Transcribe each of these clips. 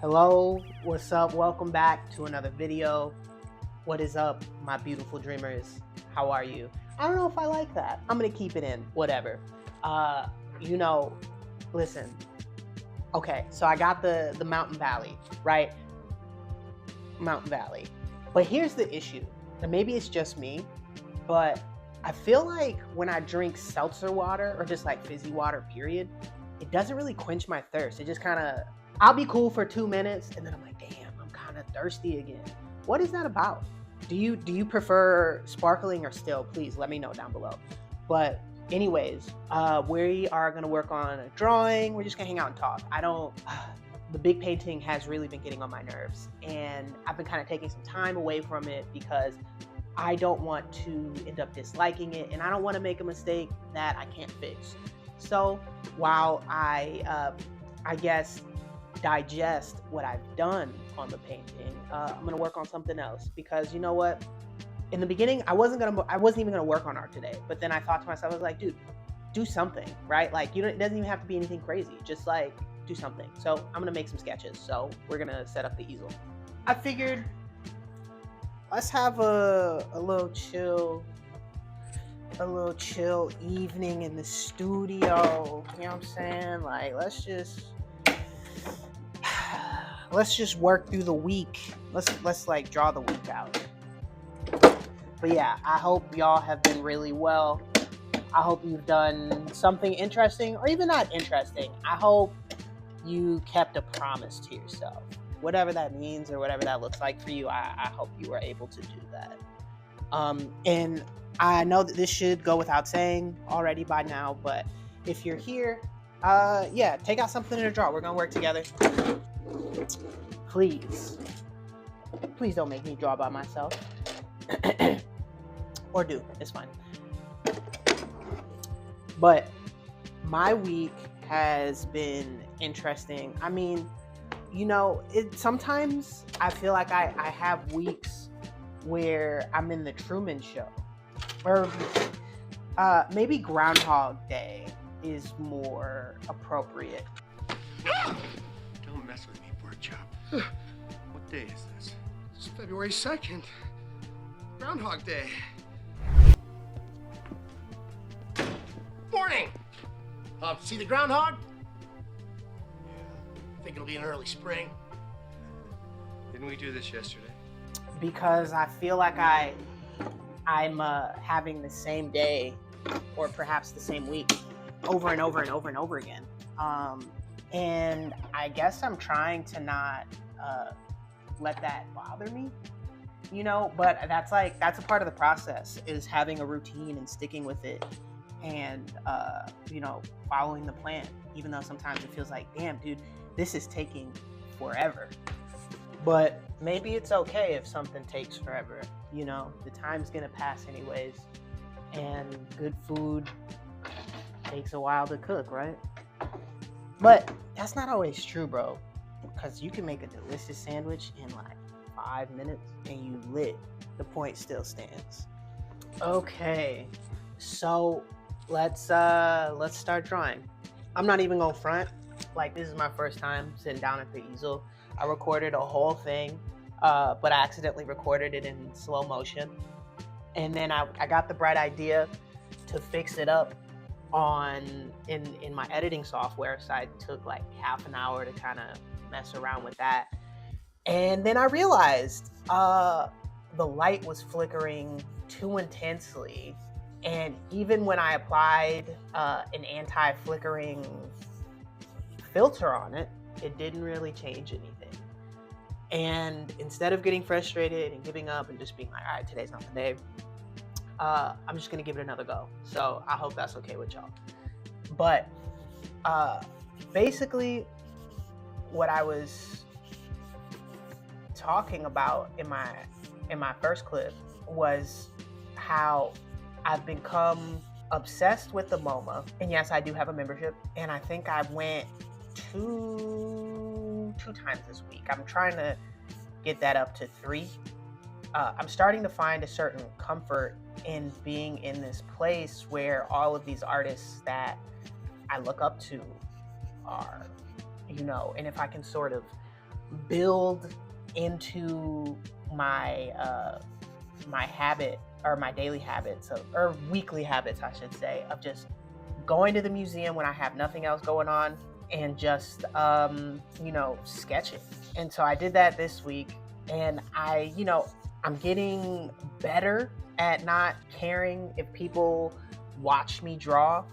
Hello, what's up? Welcome back to another video. What is up, my beautiful dreamers? How are you? I don't know if I like that. I'm gonna keep it in, whatever. Uh, you know, listen. Okay, so I got the Mountain Valley, right? Mountain Valley. But here's the issue. And maybe it's just me, but I feel like when I drink seltzer water or just like fizzy water, period, it doesn't really quench my thirst. It just kind of, I'll be cool for 2 minutes and then I'm like, damn, I'm kind of thirsty again. What is that about? Do you prefer sparkling or still? Please let me know down below. But anyways, we are gonna work on a drawing. We're just gonna hang out and talk. The big painting has really been getting on my nerves, and I've been kind of taking some time away from it because I don't want to end up disliking it, and I don't want to make a mistake that I can't fix. So while I guess digest what I've done on the painting, I'm gonna work on something else, because you know what? In the beginning, I wasn't even gonna work on art today, but then I thought to myself, I was like, dude, do something, right? Like, it doesn't even have to be anything crazy. Just like do something. So I'm gonna make some sketches. So we're gonna set up the easel. I figured let's have a little chill evening in the studio. You know what I'm saying? Like, let's just work through the week. Let's like draw the week out. But yeah, I hope y'all have been really well. I hope you've done something interesting, or even not interesting. I hope you kept a promise to yourself. Whatever that means or whatever that looks like for you, I hope you were able to do that. And I know that this should go without saying already by now, but if you're here, yeah, take out something to draw. We're gonna work together. Please don't make me draw by myself. Or do, it's fine. But my week has been interesting. I mean, you know, sometimes I feel like I have weeks where I'm in the Truman Show, or maybe Groundhog Day is more appropriate. Don't mess with me, pork chop. What day is this? It's February 2nd. Groundhog Day. Morning! See the groundhog? Yeah. Think it'll be an early spring. Didn't we do this yesterday? Because I feel like I'm having the same day, or perhaps the same week, over and over and over and over again. And I guess I'm trying to not let that bother me, you know, but that's a part of the process, is having a routine and sticking with it, and you know, following the plan, even though sometimes it feels like, damn, dude, this is taking forever. But maybe it's okay if something takes forever. You know, the time's gonna pass anyways, and good food takes a while to cook, right? But that's not always true, bro, because you can make a delicious sandwich in like 5 minutes and you lit. The point still stands. Okay, so let's start drawing. I'm not even gonna front, like, this is my first time sitting down at the easel. I recorded a whole thing, but I accidentally recorded it in slow motion, and then I got the bright idea to fix it up in my editing software. So I took like half an hour to kind of mess around with that, and then I realized the light was flickering too intensely. And even when I applied an anti-flickering filter on it, it didn't really change anything. And instead of getting frustrated and giving up and just being like, all right, today's not the day, I'm just gonna give it another go. So I hope that's okay with y'all. But basically, what I was talking about in my first clip was how I've become obsessed with the MoMA. And yes, I do have a membership, and I think I went two times this week. I'm trying to get that up to 3. I'm starting to find a certain comfort in being in this place where all of these artists that I look up to are, you know, and if I can sort of build into my my habit, or my daily habits or weekly habits, I should say, of just going to the museum when I have nothing else going on and just sketching. And so I did that this week, and I'm getting better at not caring if people watch me draw,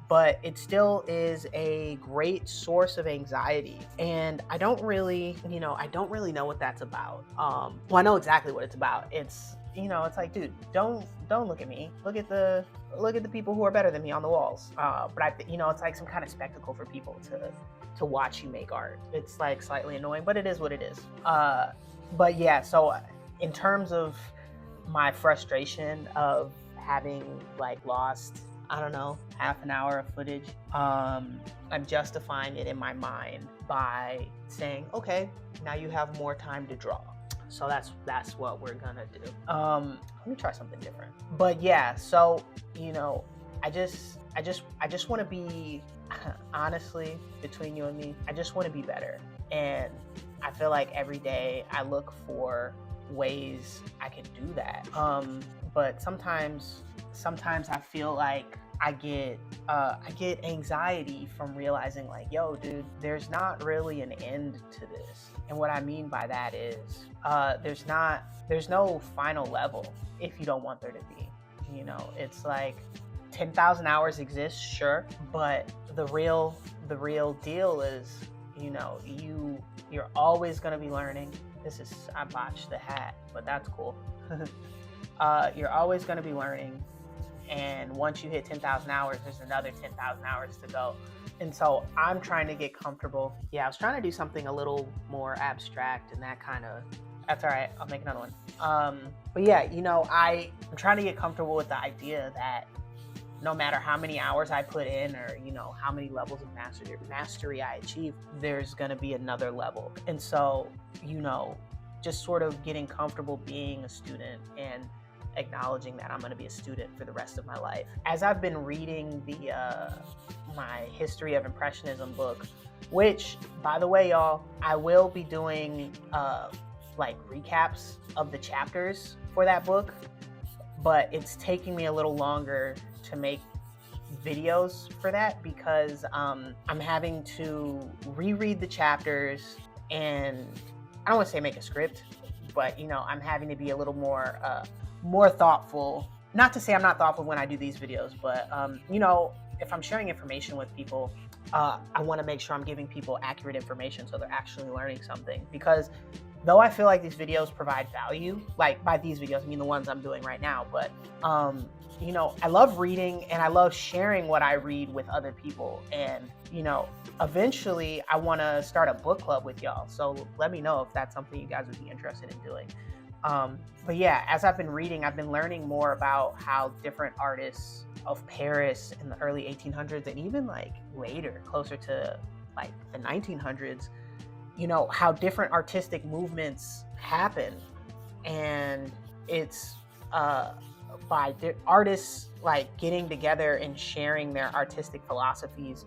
but it still is a great source of anxiety. And I don't really know what that's about. Well, I know exactly what it's about. It's like, dude, don't look at me. Look at the people who are better than me on the walls. But it's like some kind of spectacle for people to watch you make art. It's like slightly annoying, but it is what it is. But yeah, so in terms of my frustration of having like lost, I don't know, half an hour of footage, I'm justifying it in my mind by saying, okay, now you have more time to draw. So that's what we're gonna do. Let me try something different. But yeah, so I just want to be, honestly, between you and me, I just want to be better. And I feel like every day I look for ways I can do that. But sometimes I feel like I get anxiety from realizing like, yo, dude, there's not really an end to this. And what I mean by that is there's no final level if you don't want there to be. It's like 10,000 hours exist, sure, but the real deal is, you're always going to be learning. I botched the hat, but that's cool. You're always going to be learning. And once you hit 10,000 hours, there's another 10,000 hours to go. And so I'm trying to get comfortable. Yeah, I was trying to do something a little more abstract, and that's all right. I'll make another one. But yeah, I'm trying to get comfortable with the idea that no matter how many hours I put in, or how many levels of mastery I achieve, there's going to be another level. And so just sort of getting comfortable being a student and acknowledging that I'm going to be a student for the rest of my life. As I've been reading my History of Impressionism book, which, by the way, y'all, I will be doing like recaps of the chapters for that book, but it's taking me a little longer to make videos for that because I'm having to reread the chapters, and I don't want to say make a script, but I'm having to be a little more thoughtful. Not to say I'm not thoughtful when I do these videos, but if I'm sharing information with people, I want to make sure I'm giving people accurate information so they're actually learning something. Because though I feel like these videos provide value, like by these videos I mean the ones I'm doing right now, but I love reading and I love sharing what I read with other people. And eventually I want to start a book club with y'all, so let me know if that's something you guys would be interested in doing. But yeah, as I've been reading, I've been learning more about how different artists of Paris in the early 1800s and even like later, closer to like the 1900s, how different artistic movements happen. And it's by artists like getting together and sharing their artistic philosophies.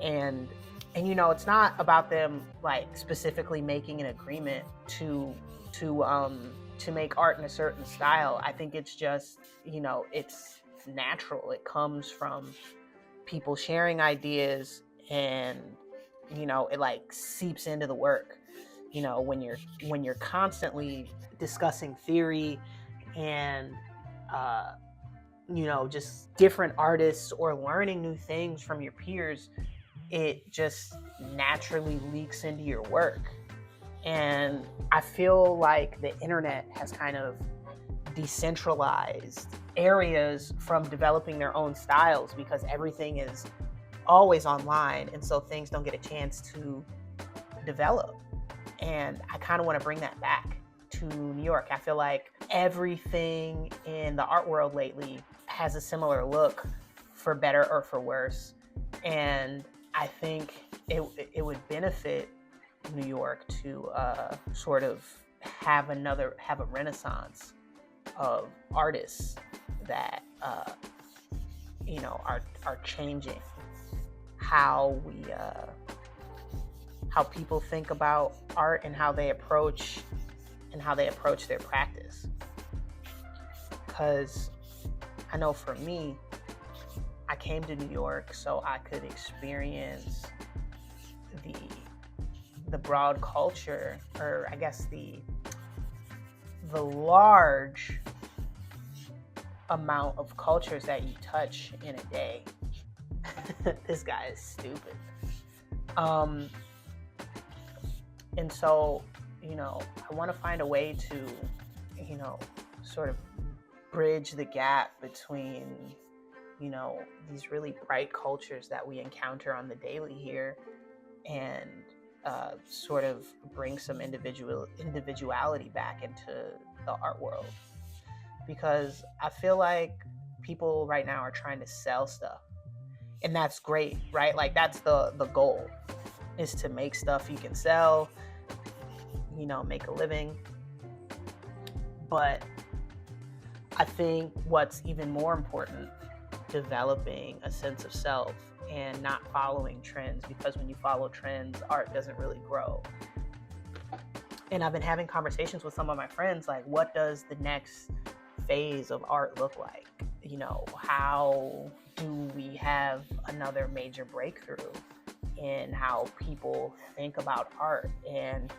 And it's not about them like specifically making an agreement to make art in a certain style. I think it's just, it's natural. It comes from people sharing ideas, and it like seeps into the work. When you're constantly discussing theory and just different artists or learning new things from your peers, it just naturally leaks into your work. And I feel like the internet has kind of decentralized areas from developing their own styles because everything is always online, and so things don't get a chance to develop. And I kind of want to bring that back to New York. I feel like everything in the art world lately has a similar look, for better or for worse. And I think it would benefit New York to sort of have a renaissance of artists that are changing how how people think about art and how they approach their practice. Because I know for me, I came to New York so I could experience the broad culture, or I guess the large amount of cultures that you touch in a day. This guy is stupid. And so, I want to find a way to, sort of bridge the gap between, these really bright cultures that we encounter on the daily here, and sort of bring some individuality back into the art world. Because I feel like people right now are trying to sell stuff, and that's great, right? Like, that's the goal, is to make stuff you can sell, make a living. But I think what's even more important, developing a sense of self and not following trends, because when you follow trends, art doesn't really grow. And I've been having conversations with some of my friends, like, what does the next phase of art look like? How do we have another major breakthrough in how people think about art? And,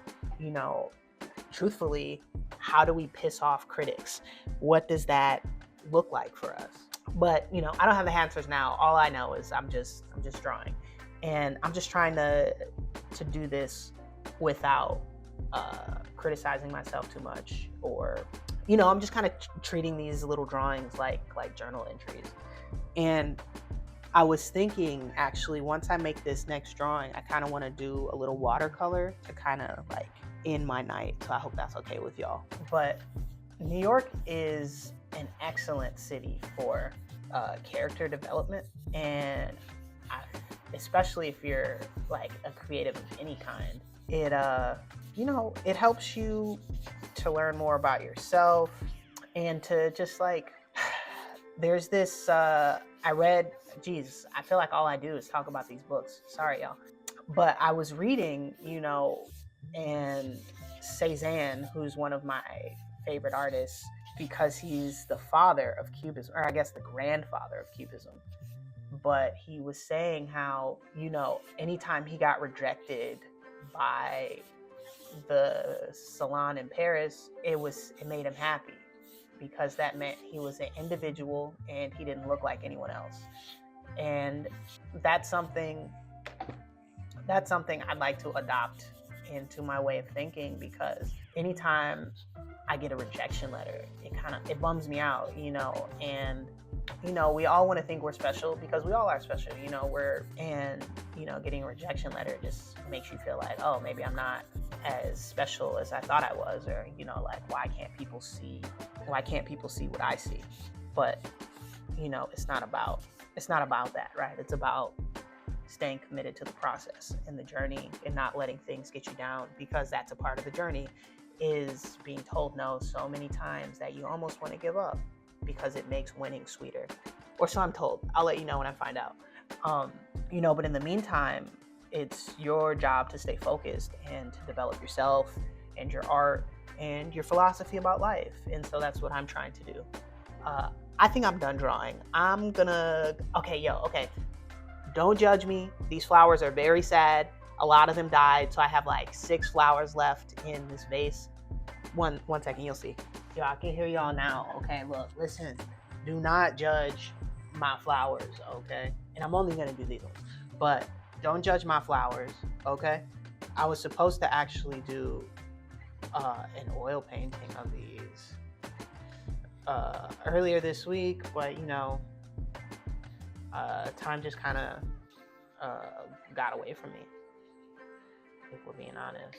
truthfully, how do we piss off critics? What does that look like for us? But, I don't have the answers now. All I know is I'm just drawing. And I'm just trying to do this without criticizing myself too much, or, I'm just kind of treating these little drawings like journal entries. And I was thinking, actually, once I make this next drawing, I kind of want to do a little watercolor to kind of like end my night. So I hope that's okay with y'all. But New York is an excellent city for character development, and especially if you're like a creative of any kind, it helps you to learn more about yourself, and to just like, there's this, I feel like all I do is talk about these books. Sorry, y'all. But I was reading, and Cezanne, who's one of my favorite artists, because he's the father of Cubism, or I guess the grandfather of Cubism. But he was saying how, anytime he got rejected by the salon in Paris, it made him happy, because that meant he was an individual and he didn't look like anyone else. And that's something I'd like to adopt into my way of thinking, because anytime I get a rejection letter, it bums me out, and we all want to think we're special, because we all are special, getting a rejection letter just makes you feel like, oh, maybe I'm not as special as I thought I was, or like, why can't people see what I see? But it's not about that, right? It's about staying committed to the process and the journey, and not letting things get you down, because that's a part of the journey, is being told no so many times that you almost want to give up, because it makes winning sweeter. Or so I'm told. I'll let you know when I find out. But in the meantime, it's your job to stay focused and to develop yourself and your art and your philosophy about life. And so that's what I'm trying to do. I think I'm done drawing. Okay. Don't judge me. These flowers are very sad. A lot of them died, so I have like 6 flowers left in this vase. One second, you'll see. Yo, I can hear y'all now. Okay, look, listen. Do not judge my flowers, okay? And I'm only gonna do these ones, but don't judge my flowers, okay? I was supposed to actually do an oil painting of these earlier this week, but time just kind of got away from me, if we're being honest.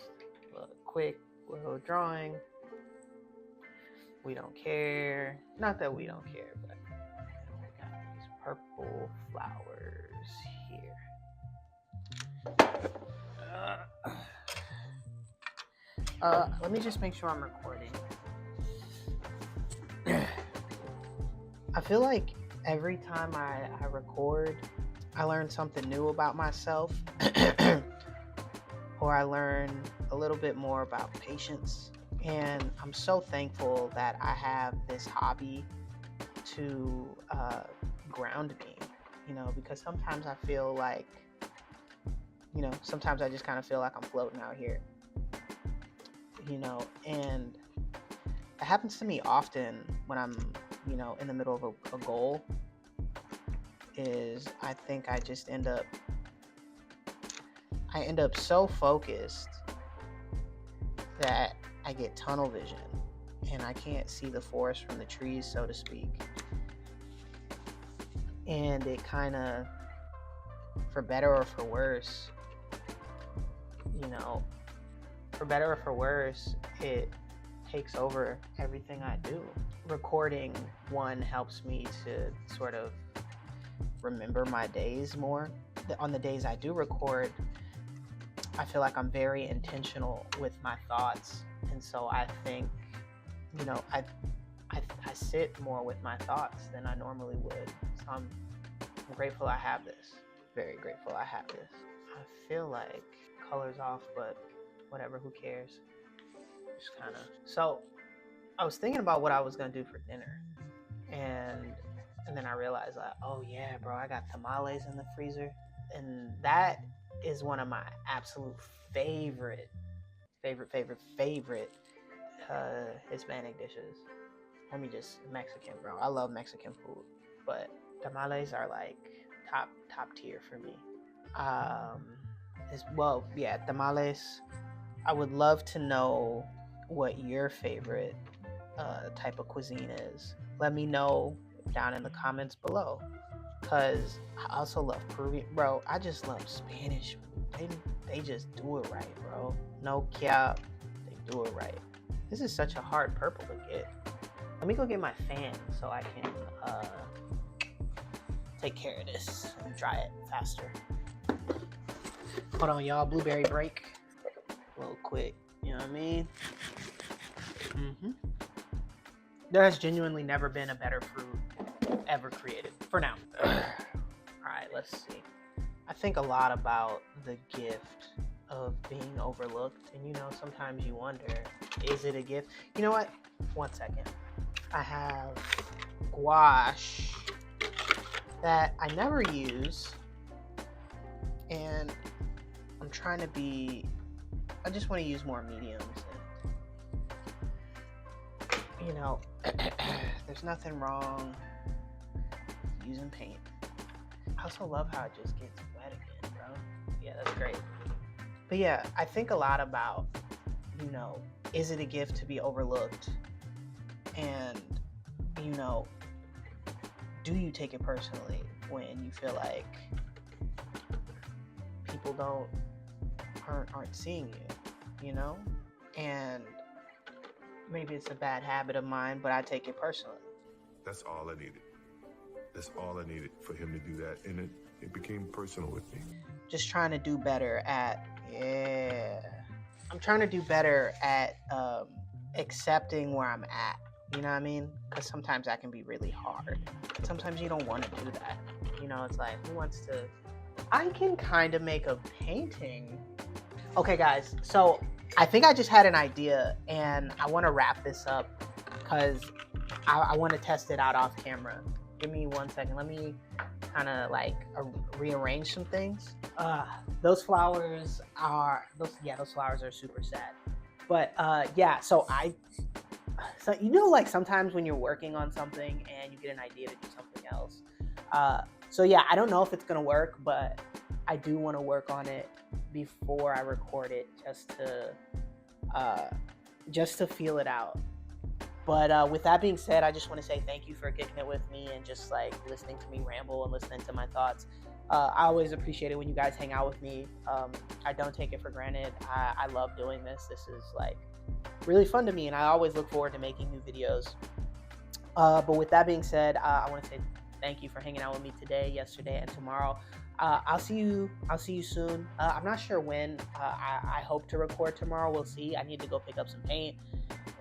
But quick little drawing. We don't care. Not that we don't care, but we got these purple flowers here. Let me just make sure I'm recording. I feel like every time I record, I learn something new about myself. or I learn a little bit more about patience. And I'm so thankful that I have this hobby to ground me, because sometimes I feel like, sometimes I just kind of feel like I'm floating out here, and it happens to me often when I'm, in the middle of a goal. Is I think I just end up so focused that I get tunnel vision and I can't see the forest from the trees, so to speak. And it kind of, for better or for worse, it takes over everything I do. Recording, one, helps me to sort of remember my days more. On the days I do record, I feel like I'm very intentional with my thoughts, and so I think, I sit more with my thoughts than I normally would. So I'm grateful I have this. Very grateful I have this. I feel like color's off, but whatever, who cares? Just kind of. So I was thinking about what I was gonna do for dinner, and then I realized, like, oh yeah, bro, I got tamales in the freezer, and that is one of my absolute favorite Hispanic dishes. Mexican, bro. I love Mexican food, but tamales are like top tier for me. Tamales. I would love to know what your favorite type of cuisine is. Let me know down in the comments below, because I also love Peruvian, bro. I just love Spanish. They just do it right, bro. No cap, they do it right. This is such a hard purple to get. Let me go get my fan so I can take care of this and dry it faster. Hold on, y'all. Blueberry break. A little quick. You know what I mean? There has genuinely never been a better fruit ever created. For now. Alright, let's see. I think a lot about the gift of being overlooked. And sometimes you wonder, is it a gift? You know what? 1 second. I have gouache that I never use, and I just want to use more mediums. And, there's nothing wrong using paint. I also love how it just gets wet again, bro. Yeah, that's great. But yeah, I think a lot about, is it a gift to be overlooked? And, do you take it personally when you feel like people aren't seeing you, And maybe it's a bad habit of mine, but I take it personally. That's all I needed. That's all I needed for him to do that, and it became personal with me. Just trying to do better at, I'm trying to do better at accepting where I'm at. You know what I mean? Because sometimes that can be really hard. Sometimes you don't want to do that. It's like, who wants to... I can kind of make a painting. Okay, guys. So I think I just had an idea, and I want to wrap this up because I want to test it out off camera. Give me 1 second. Let me kind of like rearrange some things. Those flowers are super sad. But so like sometimes when you're working on something and you get an idea to do something else. I don't know if it's gonna work, but I do want to work on it before I record it, just to feel it out. But with that being said, I just want to say thank you for kicking it with me and just like listening to me ramble and listening to my thoughts. I always appreciate it when you guys hang out with me. I don't take it for granted. I love doing this. This is like really fun to me, and I always look forward to making new videos. But with that being said, I want to say thank you for hanging out with me today, yesterday, and tomorrow. I'll see you soon. I'm not sure when. I hope to record tomorrow. We'll see. I need to go pick up some paint,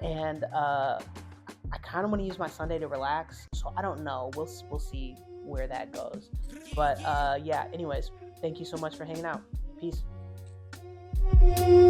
and I kind of want to use my Sunday to relax. So I don't know. We'll see where that goes. But anyways, thank you so much for hanging out. Peace. you.